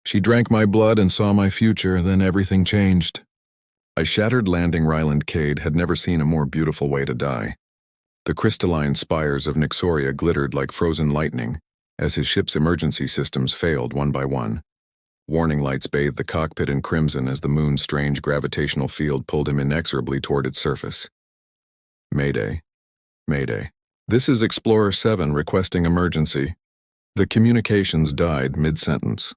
She drank my blood and saw my future, then everything changed. A shattered landing Ryland Cade had never seen a more beautiful way to die. The crystalline spires of Nyxoria glittered like frozen lightning as his ship's emergency systems failed one by one. Warning lights bathed the cockpit in crimson as the moon's strange gravitational field pulled him inexorably toward its surface. Mayday. Mayday. This is Explorer 7 requesting emergency. The communications died mid-sentence.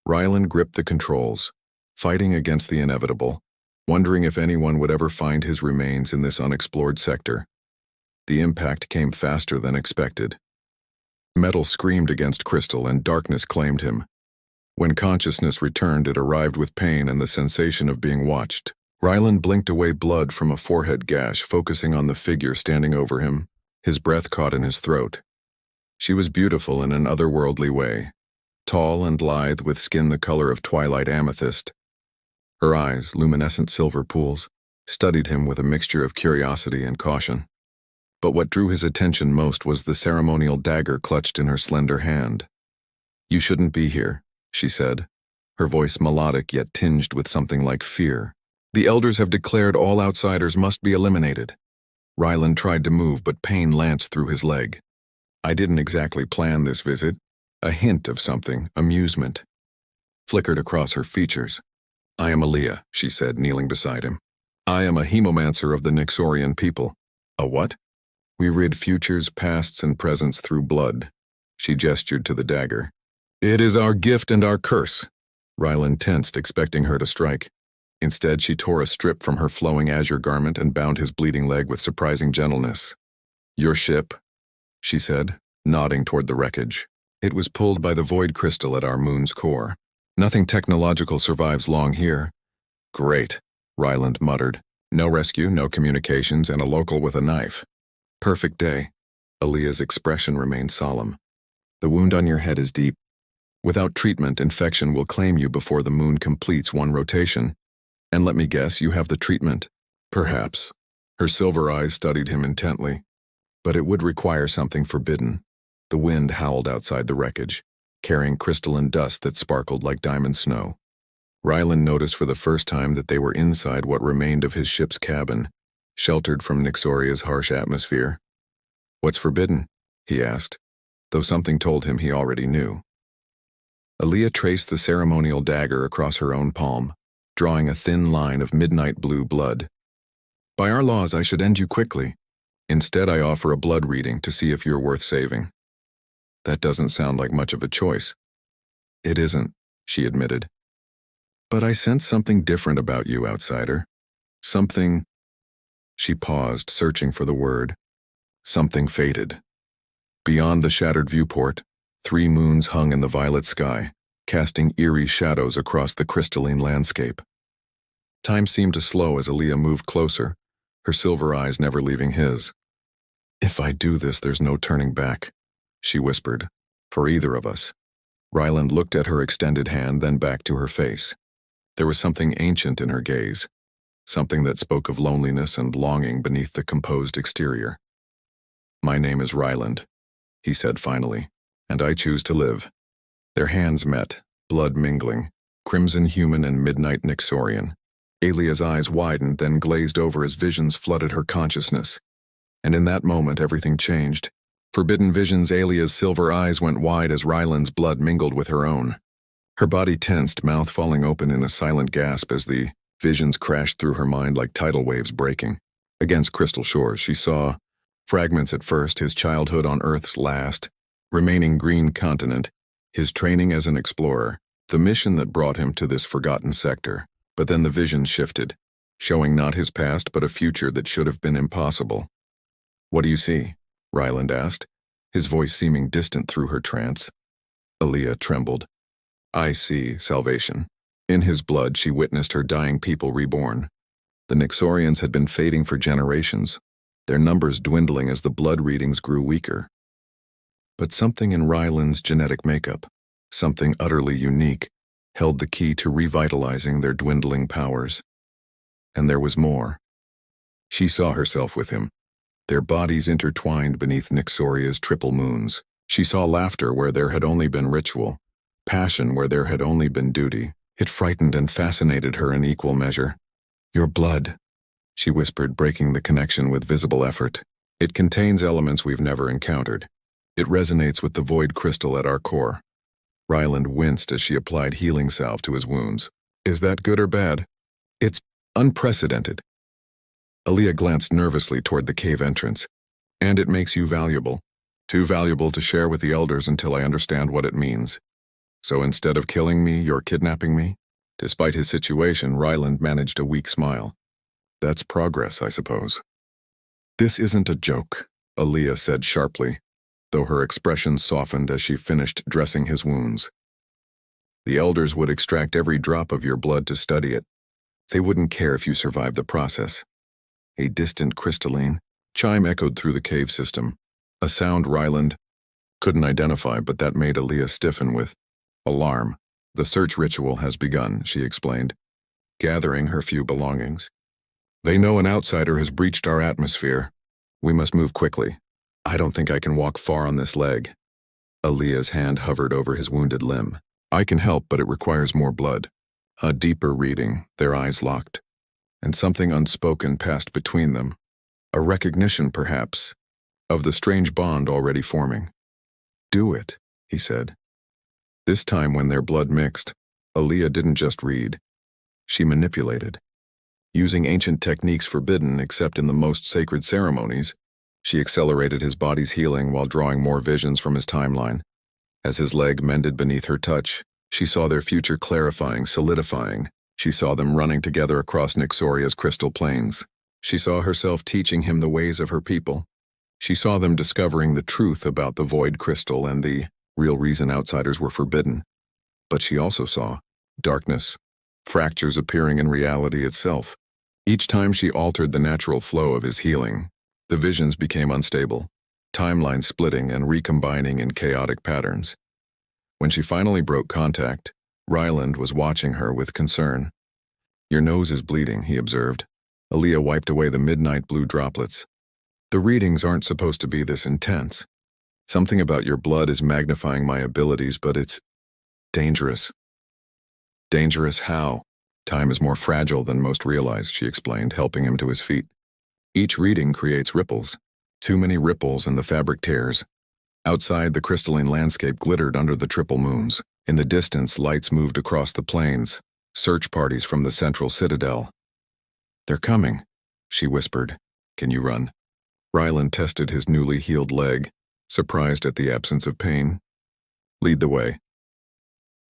Ryland gripped the controls, fighting against the inevitable, wondering if anyone would ever find his remains in this unexplored sector. The impact came faster than expected. Metal screamed against crystal and darkness claimed him. When consciousness returned, it arrived with pain and the sensation of being watched. Ryland blinked away blood from a forehead gash, focusing on the figure standing over him, his breath caught in his throat. She was beautiful in an otherworldly way, tall and lithe with skin the color of twilight amethyst. Her eyes, luminescent silver pools, studied him with a mixture of curiosity and caution. But what drew his attention most was the ceremonial dagger clutched in her slender hand. "You shouldn't be here," she said, her voice melodic yet tinged with something like fear. "The elders have declared all outsiders must be eliminated." Ryland tried to move, but pain lanced through his leg. "I didn't exactly plan this visit." A hint of something, amusement, flickered across her features. "I am Aaliyah," she said, kneeling beside him. "I am a hemomancer of the Nyxorian people." "A what?" "We rid futures, pasts, and presents through blood." She gestured to the dagger. "It is our gift and our curse." Ryland tensed, expecting her to strike. Instead, she tore a strip from her flowing azure garment and bound his bleeding leg with surprising gentleness. "Your ship," she said, nodding toward the wreckage. "It was pulled by the void crystal at our moon's core. Nothing technological survives long here." "Great," Ryland muttered. "No rescue, no communications, and a local with a knife. Perfect day." Aaliyah's expression remained solemn. "The wound on your head is deep. Without treatment, infection will claim you before the moon completes one rotation. And let me guess, you have the treatment?" "Perhaps." Her silver eyes studied him intently. "But it would require something forbidden." The wind howled outside the wreckage, carrying crystalline dust that sparkled like diamond snow. Ryland noticed for the first time that they were inside what remained of his ship's cabin, sheltered from Nyxoria's harsh atmosphere. "What's forbidden?" he asked, though something told him he already knew. Aaliyah traced the ceremonial dagger across her own palm, drawing a thin line of midnight blue blood. "By our laws, I should end you quickly. Instead, I offer a blood reading to see if you're worth saving." "That doesn't sound like much of a choice." "It isn't," she admitted. "But I sense something different about you, outsider. Something—" She paused, searching for the word. "Something fated." Beyond the shattered viewport, 3 moons hung in the violet sky, casting eerie shadows across the crystalline landscape. Time seemed to slow as Aaliyah moved closer, her silver eyes never leaving his. "If I do this, there's no turning back," she whispered, "for either of us." Ryland looked at her extended hand, then back to her face. There was something ancient in her gaze, something that spoke of loneliness and longing beneath the composed exterior. "My name is Ryland," he said finally, "and I choose to live." Their hands met, blood mingling, crimson human and midnight Nyxorian. Aaliyah's eyes widened, then glazed over as visions flooded her consciousness. And in that moment, everything changed. Forbidden visions, Aaliyah's silver eyes went wide as Ryland's blood mingled with her own. Her body tensed, mouth falling open in a silent gasp as the visions crashed through her mind like tidal waves breaking. Against crystal shores, she saw fragments at first, his childhood on Earth's last, remaining green continent, his training as an explorer, the mission that brought him to this forgotten sector. But then the vision shifted, showing not his past but a future that should have been impossible. "What do you see?" Ryland asked, his voice seeming distant through her trance. Aaliyah trembled. "I see salvation." In his blood, she witnessed her dying people reborn. The Nyxorians had been fading for generations, their numbers dwindling as the blood readings grew weaker. But something in Ryland's genetic makeup, something utterly unique, held the key to revitalizing their dwindling powers. And there was more. She saw herself with him, their bodies intertwined beneath Nyxoria's triple moons. She saw laughter where there had only been ritual, passion where there had only been duty. It frightened and fascinated her in equal measure. "Your blood," she whispered, breaking the connection with visible effort. "It contains elements we've never encountered. It resonates with the void crystal at our core." Ryland winced as she applied healing salve to his wounds. "Is that good or bad?" "It's unprecedented." Aaliyah glanced nervously toward the cave entrance. "And it makes you valuable. Too valuable to share with the elders until I understand what it means. So instead of killing me, you're kidnapping me?" Despite his situation, Ryland managed a weak smile. "That's progress, I suppose." "This isn't a joke," Aaliyah said sharply, though her expression softened as she finished dressing his wounds. "The elders would extract every drop of your blood to study it. They wouldn't care if you survived the process." A distant crystalline chime echoed through the cave system, a sound Ryland couldn't identify, but that made Aaliyah stiffen with alarm. "The search ritual has begun," she explained, gathering her few belongings. "They know an outsider has breached our atmosphere. We must move quickly. I don't think I can walk far on this leg." Aaliyah's hand hovered over his wounded limb. "I can help, but it requires more blood." A deeper reading, their eyes locked, and something unspoken passed between them. A recognition, perhaps, of the strange bond already forming. "Do it," he said. This time when their blood mixed, Aaliyah didn't just read. She manipulated. Using ancient techniques forbidden except in the most sacred ceremonies, she accelerated his body's healing while drawing more visions from his timeline. As his leg mended beneath her touch, she saw their future clarifying, solidifying. She saw them running together across Nixoria's crystal plains. She saw herself teaching him the ways of her people. She saw them discovering the truth about the void crystal and the real reason outsiders were forbidden. But she also saw darkness, fractures appearing in reality itself. Each time she altered the natural flow of his healing, the visions became unstable, timelines splitting and recombining in chaotic patterns. When she finally broke contact, Ryland was watching her with concern. "Your nose is bleeding," he observed. Aaliyah wiped away the midnight blue droplets. "The readings aren't supposed to be this intense. Something about your blood is magnifying my abilities, but it's dangerous." "Dangerous how?" "Time is more fragile than most realize," she explained, helping him to his feet. "Each reading creates ripples. Too many ripples and the fabric tears." Outside, the crystalline landscape glittered under the triple moons. In the distance, lights moved across the plains, search parties from the central citadel. "They're coming," she whispered. "Can you run?" Ryland tested his newly healed leg, surprised at the absence of pain. "Lead the way."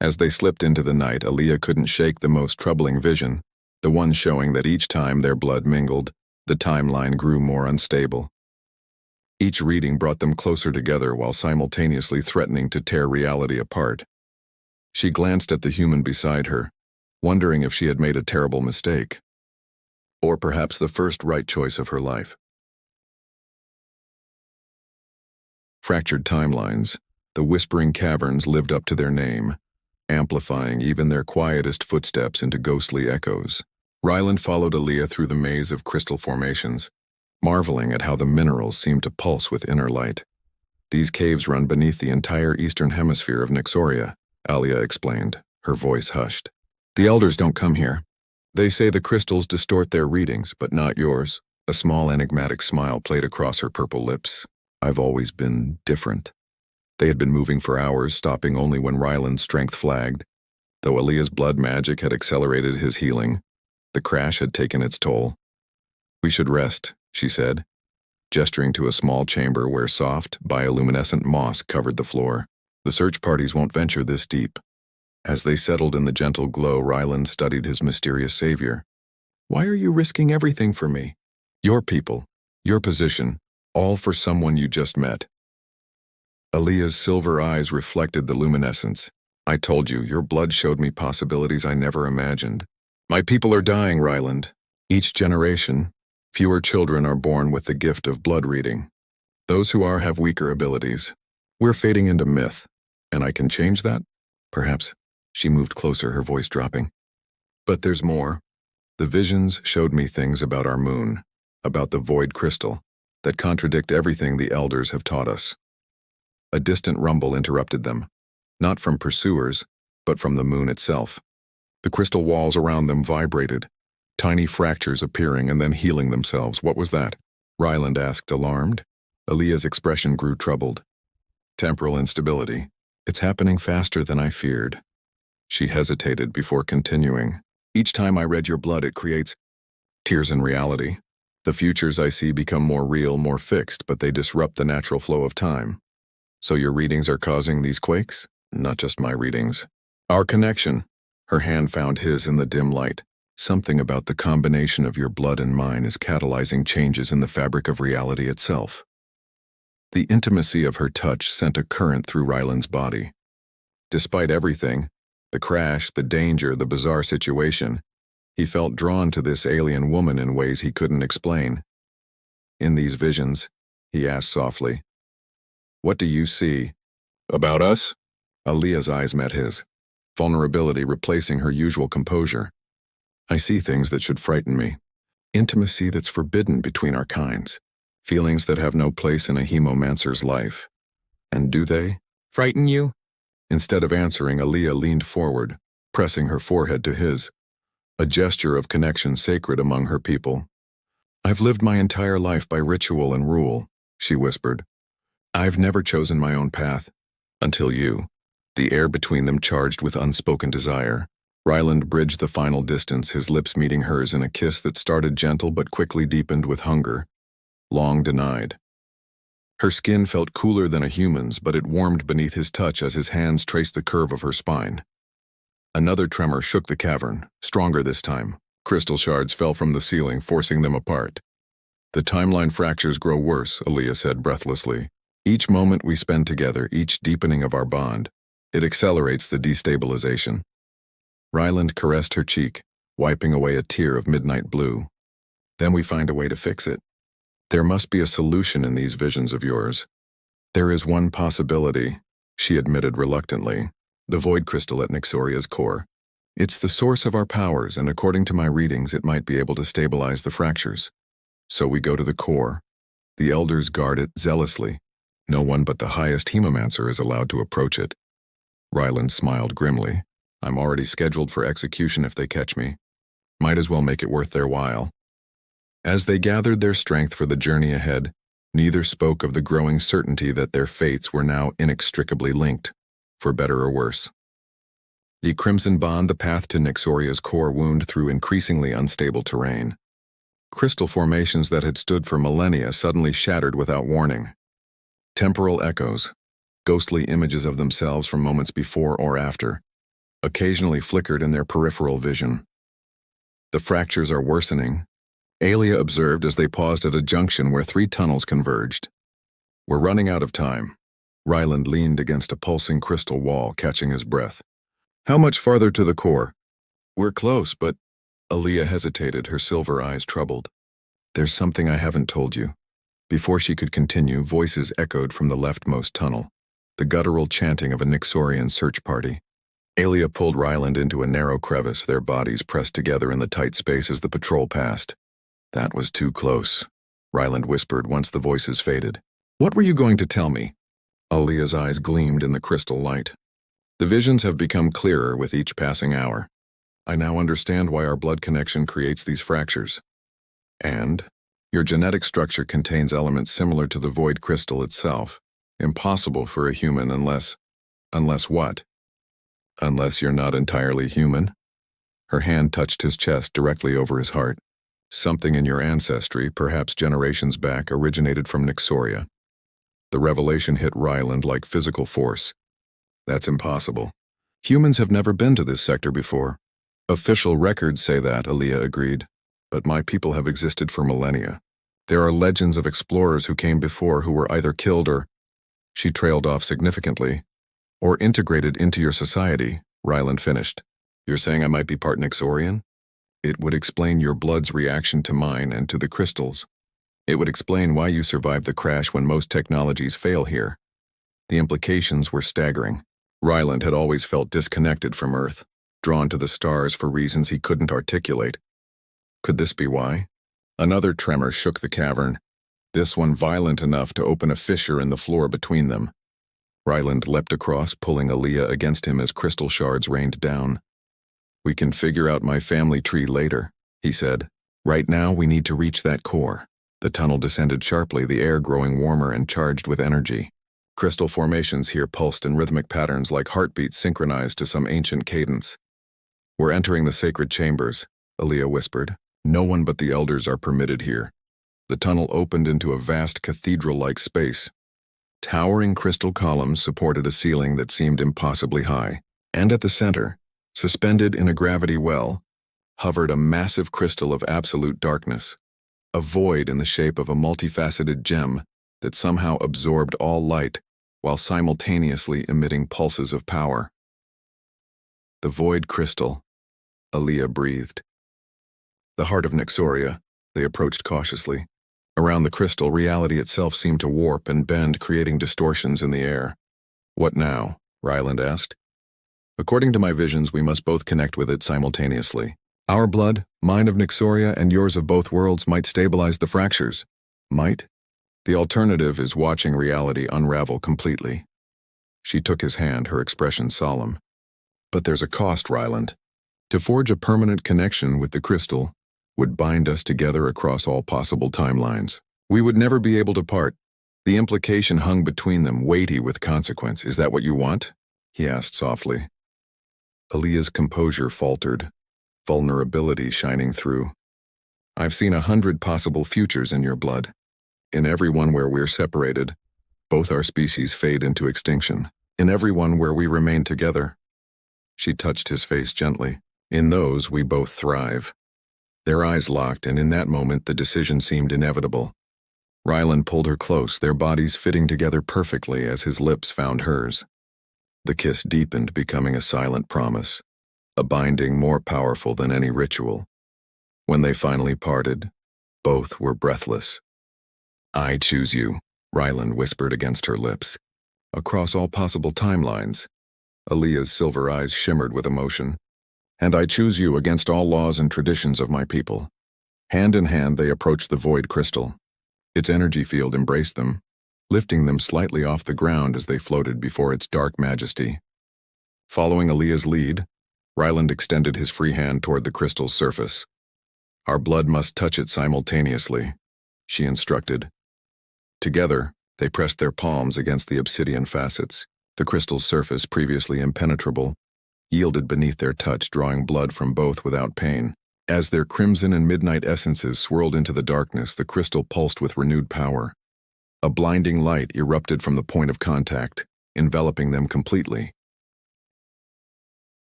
As they slipped into the night, Aaliyah couldn't shake the most troubling vision, the one showing that each time their blood mingled, the timeline grew more unstable. Each reading brought them closer together while simultaneously threatening to tear reality apart. She glanced at the human beside her, wondering if she had made a terrible mistake. Or perhaps the first right choice of her life. Fractured timelines, the whispering caverns lived up to their name, amplifying even their quietest footsteps into ghostly echoes. Ryland followed Aaliyah through the maze of crystal formations, marveling at how the minerals seemed to pulse with inner light. "These caves run beneath the entire eastern hemisphere of Nixoria," Aaliyah explained, her voice hushed. "The elders don't come here. They say the crystals distort their readings, but not yours." A small enigmatic smile played across her purple lips. "I've always been different." They had been moving for hours, stopping only when Ryland's strength flagged. Though Aaliyah's blood magic had accelerated his healing, the crash had taken its toll. "We should rest," she said, gesturing to a small chamber where soft, bioluminescent moss covered the floor. "The search parties won't venture this deep." As they settled in the gentle glow, Ryland studied his mysterious savior. "Why are you risking everything for me? Your people, your position, all for someone you just met." Aaliyah's silver eyes reflected the luminescence. "I told you, your blood showed me possibilities I never imagined." "My people are dying, Ryland. Each generation, fewer children are born with the gift of blood reading. Those who are have weaker abilities. We're fading into myth, and I can change that? Perhaps." She moved closer, her voice dropping. "But there's more. The visions showed me things about our moon, about the void crystal, that contradict everything the elders have taught us." A distant rumble interrupted them. not from pursuers, but from the moon itself. The crystal walls around them vibrated, tiny fractures appearing and then healing themselves. What was that? Ryland asked, alarmed. Aaliyah's expression grew troubled. Temporal instability. It's happening faster than I feared. She hesitated before continuing. Each time I read your blood, it creates tears in reality. The futures I see become more real, more fixed, but they disrupt the natural flow of time. So your readings are causing these quakes? Not just my readings. Our connection. Her hand found his in the dim light. Something about the combination of your blood and mine is catalyzing changes in the fabric of reality itself. The intimacy of her touch sent a current through Ryland's body. Despite everything, the crash, the danger, the bizarre situation, he felt drawn to this alien woman in ways he couldn't explain. In these visions, he asked softly, "What do you see?" "About us?" Aaliyah's eyes met his, vulnerability replacing her usual composure. "I see things that should frighten me. Intimacy that's forbidden between our kinds. Feelings that have no place in a hemomancer's life. And do they frighten you?" Instead of answering, Aaliyah leaned forward, pressing her forehead to his, a gesture of connection sacred among her people. "I've lived my entire life by ritual and rule," she whispered. "I've never chosen my own path. Until you." The air between them charged with unspoken desire. Ryland bridged the final distance, his lips meeting hers in a kiss that started gentle but quickly deepened with hunger. Long denied. Her skin felt cooler than a human's, but it warmed beneath his touch as his hands traced the curve of her spine. Another tremor shook the cavern, stronger this time. Crystal shards fell from the ceiling, forcing them apart. "The timeline fractures grow worse," Aaliyah said breathlessly. "Each moment we spend together, each deepening of our bond, it accelerates the destabilization." Ryland caressed her cheek, wiping away a tear of midnight blue. "Then we find a way to fix it. There must be a solution in these visions of yours." "There is one possibility," she admitted reluctantly. "The void crystal at Nyxoria's core. It's the source of our powers, and according to my readings, it might be able to stabilize the fractures. So we go to the core. The elders guard it zealously. No one but the highest hemomancer is allowed to approach it." Ryland smiled grimly. "I'm already scheduled for execution if they catch me. Might as well make it worth their while." As they gathered their strength for the journey ahead, neither spoke of the growing certainty that their fates were now inextricably linked, for better or worse. The crimson bond, the path to Nyxoria's core, wound through increasingly unstable terrain. Crystal formations that had stood for millennia suddenly shattered without warning. Temporal echoes, ghostly images of themselves from moments before or after, occasionally flickered in their peripheral vision. "The fractures are worsening," Alia observed as they paused at a junction where 3 tunnels converged. "We're running out of time." Ryland leaned against a pulsing crystal wall, catching his breath. "How much farther to the core?" "We're close, but—" Alia hesitated, her silver eyes troubled. "There's something I haven't told you." Before she could continue, voices echoed from the leftmost tunnel, the guttural chanting of a Nyxorian search party. Alia pulled Ryland into a narrow crevice, their bodies pressed together in the tight space as the patrol passed. "That was too close," Ryland whispered once the voices faded. "What were you going to tell me?" Alia's eyes gleamed in the crystal light. "The visions have become clearer with each passing hour. I now understand why our blood connection creates these fractures. And your genetic structure contains elements similar to the void crystal itself. Impossible for a human unless what? Unless you're not entirely human?" Her hand touched his chest directly over his heart. "Something in your ancestry, perhaps generations back, originated from Nyxoria." The revelation hit Ryland like physical force. "That's impossible. Humans have never been to this sector before." "Official records say that," Aaliyah agreed. "But my people have existed for millennia. There are legends of explorers who came before who were either killed or—" She trailed off significantly. "Or integrated into your society," Ryland finished. "You're saying I might be part Nyxorian? It would explain your blood's reaction to mine and to the crystals. It would explain why you survived the crash when most technologies fail here." The implications were staggering. Ryland had always felt disconnected from Earth, drawn to the stars for reasons he couldn't articulate. Could this be why? Another tremor shook the cavern, this one violent enough to open a fissure in the floor between them. Ryland leapt across, pulling Aaliyah against him as crystal shards rained down. "We can figure out my family tree later," he said. "Right now, we need to reach that core." The tunnel descended sharply, the air growing warmer and charged with energy. Crystal formations here pulsed in rhythmic patterns like heartbeats synchronized to some ancient cadence. "We're entering the sacred chambers," Aaliyah whispered. "No one but the elders are permitted here." The tunnel opened into a vast cathedral-like space. Towering crystal columns supported a ceiling that seemed impossibly high, and at the center, suspended in a gravity well, hovered a massive crystal of absolute darkness, a void in the shape of a multifaceted gem that somehow absorbed all light while simultaneously emitting pulses of power. "The void crystal," Aaliyah breathed. The heart of Nyxoria, they approached cautiously. Around the crystal, reality itself seemed to warp and bend, creating distortions in the air. "What now?" Ryland asked. "According to my visions, we must both connect with it simultaneously. Our blood, mine of Nyxoria and yours of both worlds, might stabilize the fractures." "Might?" "The alternative is watching reality unravel completely." She took his hand, her expression solemn. "But there's a cost, Ryland. To forge a permanent connection with the crystal would bind us together across all possible timelines. We would never be able to part. The implication hung between them, weighty with consequence. Is that what you want?" he asked softly. Aaliyah's composure faltered, vulnerability shining through. "I've seen 100 possible futures in your blood. In every one where we're separated, both our species fade into extinction. In every one where we remain together." She touched his face gently. "In those, we both thrive." Their eyes locked, and in that moment the decision seemed inevitable. Ryland pulled her close, their bodies fitting together perfectly as his lips found hers. The kiss deepened, becoming a silent promise, a binding more powerful than any ritual. When they finally parted, both were breathless. "I choose you," Ryland whispered against her lips. "Across all possible timelines." Aaliyah's silver eyes shimmered with emotion. "And I choose you against all laws and traditions of my people." Hand in hand, they approached the void crystal. Its energy field embraced them, lifting them slightly off the ground as they floated before its dark majesty. Following Aaliyah's lead, Ryland extended his free hand toward the crystal's surface. "Our blood must touch it simultaneously," she instructed. Together, they pressed their palms against the obsidian facets. The crystal's surface, previously impenetrable, yielded beneath their touch, drawing blood from both without pain. As their crimson and midnight essences swirled into the darkness, the crystal pulsed with renewed power. A blinding light erupted from the point of contact, enveloping them completely.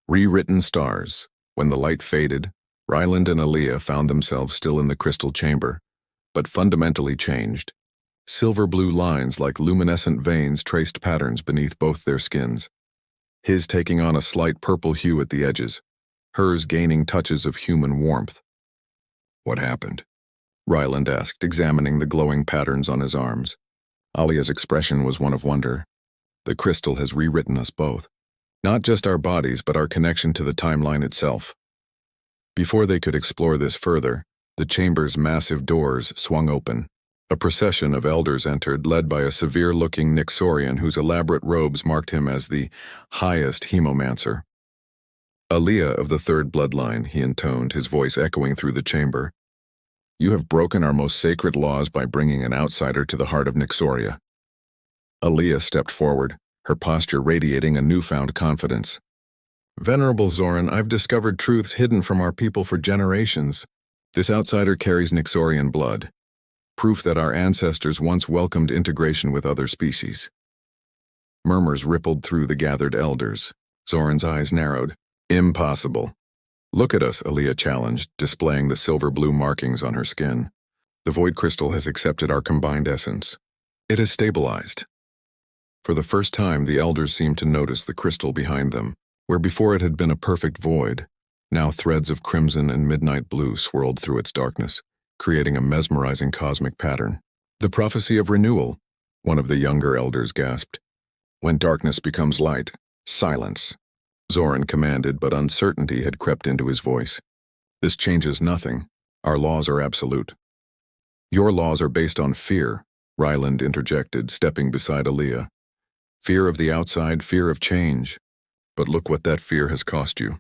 Rewritten stars. When the light faded, Ryland and Aaliyah found themselves still in the crystal chamber, but fundamentally changed. Silver blue lines like luminescent veins traced patterns beneath both their skins, his taking on a slight purple hue at the edges, hers gaining touches of human warmth. "What happened?" Ryland asked, examining the glowing patterns on his arms. Aaliyah's expression was one of wonder. "The crystal has rewritten us both. Not just our bodies, but our connection to the timeline itself." Before they could explore this further, the chamber's massive doors swung open. A procession of elders entered, led by a severe-looking Nyxorian whose elaborate robes marked him as the highest hemomancer. "Aaliyah of the third bloodline," he intoned, his voice echoing through the chamber. "You have broken our most sacred laws by bringing an outsider to the heart of Nyxoria." Aaliyah stepped forward, her posture radiating a newfound confidence. "Venerable Zoran, I've discovered truths hidden from our people for generations. This outsider carries Nyxorian blood, proof that our ancestors once welcomed integration with other species." Murmurs rippled through the gathered elders. Zoran's eyes narrowed. "Impossible." "Look at us," Aaliyah challenged, displaying the silver-blue markings on her skin. "The void crystal has accepted our combined essence. It has stabilized." For the first time, the elders seemed to notice the crystal behind them. Where before it had been a perfect void, now threads of crimson and midnight blue swirled through its darkness, creating a mesmerizing cosmic pattern. "The prophecy of renewal," one of the younger elders gasped. "When darkness becomes light, silence," Zoran commanded, but uncertainty had crept into his voice. "This changes nothing. Our laws are absolute." "Your laws are based on fear," Ryland interjected, stepping beside Aaliyah. Fear of the outside, fear of change. But look what that fear has cost you.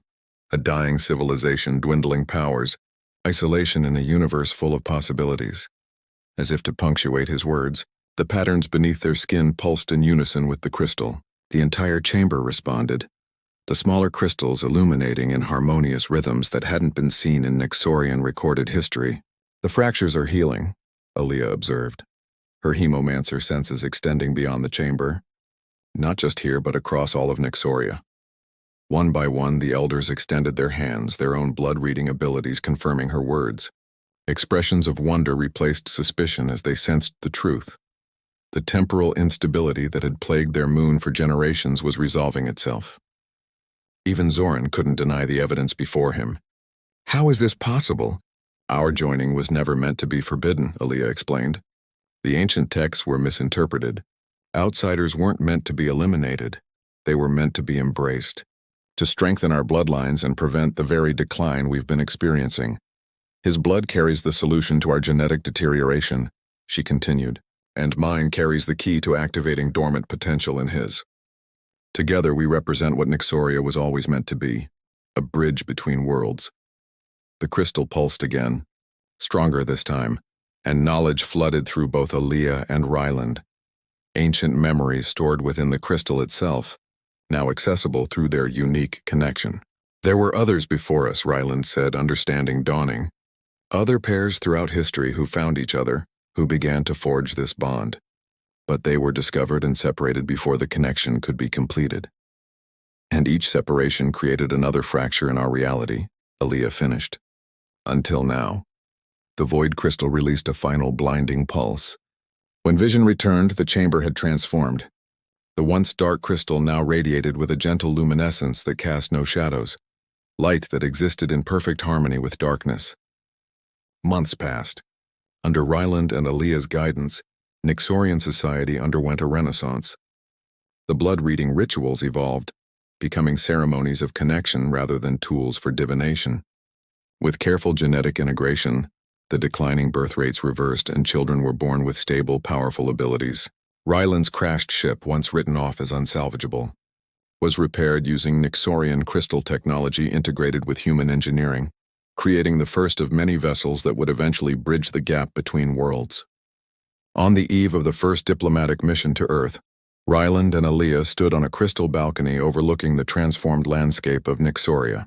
A dying civilization, dwindling powers, isolation in a universe full of possibilities. As if to punctuate his words, the patterns beneath their skin pulsed in unison with the crystal. The entire chamber responded, the smaller crystals illuminating in harmonious rhythms that hadn't been seen in Nyxorian recorded history. The fractures are healing, Aaliyah observed, her hemomancer senses extending beyond the chamber. Not just here, but across all of Nyxoria. One by one, the elders extended their hands, their own blood-reading abilities confirming her words. Expressions of wonder replaced suspicion as they sensed the truth. The temporal instability that had plagued their moon for generations was resolving itself. Even Zoran couldn't deny the evidence before him. How is this possible? Our joining was never meant to be forbidden, Aaliyah explained. The ancient texts were misinterpreted. Outsiders weren't meant to be eliminated. They were meant to be embraced, to strengthen our bloodlines and prevent the very decline we've been experiencing. His blood carries the solution to our genetic deterioration, she continued, and mine carries the key to activating dormant potential in his. Together we represent what Nyxoria was always meant to be, a bridge between worlds. The crystal pulsed again, stronger this time, and knowledge flooded through both Aaliyah and Ryland. Ancient memories stored within the crystal itself, now accessible through their unique connection. There were others before us, Ryland said, understanding dawning. Other pairs throughout history who found each other, who began to forge this bond. But they were discovered and separated before the connection could be completed. And each separation created another fracture in our reality, Aaliyah finished. Until now. The void crystal released a final blinding pulse. When vision returned, the chamber had transformed. The once dark crystal now radiated with a gentle luminescence that cast no shadows, light that existed in perfect harmony with darkness. Months passed. Under Ryland and Aaliyah's guidance, Nyxorian society underwent a renaissance. The blood-reading rituals evolved, becoming ceremonies of connection rather than tools for divination. With careful genetic integration, the declining birth rates reversed and children were born with stable, powerful abilities. Ryland's crashed ship, once written off as unsalvageable, was repaired using Nyxorian crystal technology integrated with human engineering, creating the first of many vessels that would eventually bridge the gap between worlds. On the eve of the first diplomatic mission to Earth, Ryland and Aaliyah stood on a crystal balcony overlooking the transformed landscape of Nyxoria.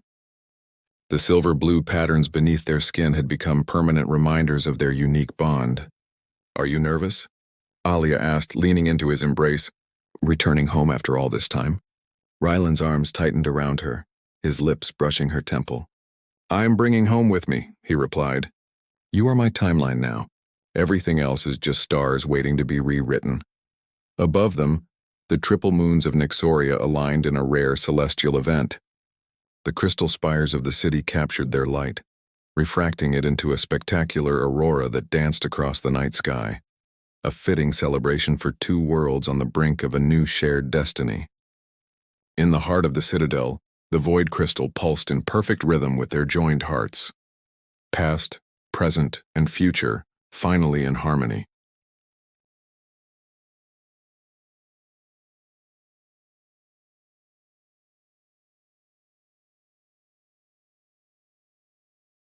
The silver-blue patterns beneath their skin had become permanent reminders of their unique bond. "Are you nervous?" Aaliyah asked, leaning into his embrace, returning home after all this time. Ryland's arms tightened around her, his lips brushing her temple. "I'm bringing home with me," he replied. "You are my timeline now. Everything else is just stars waiting to be rewritten." Above them, the triple moons of Nyxoria aligned in a rare celestial event. The crystal spires of the city captured their light, refracting it into a spectacular aurora that danced across the night sky. A fitting celebration for two worlds on the brink of a new shared destiny. In the heart of the citadel, the void crystal pulsed in perfect rhythm with their joined hearts. Past, present, and future, finally in harmony.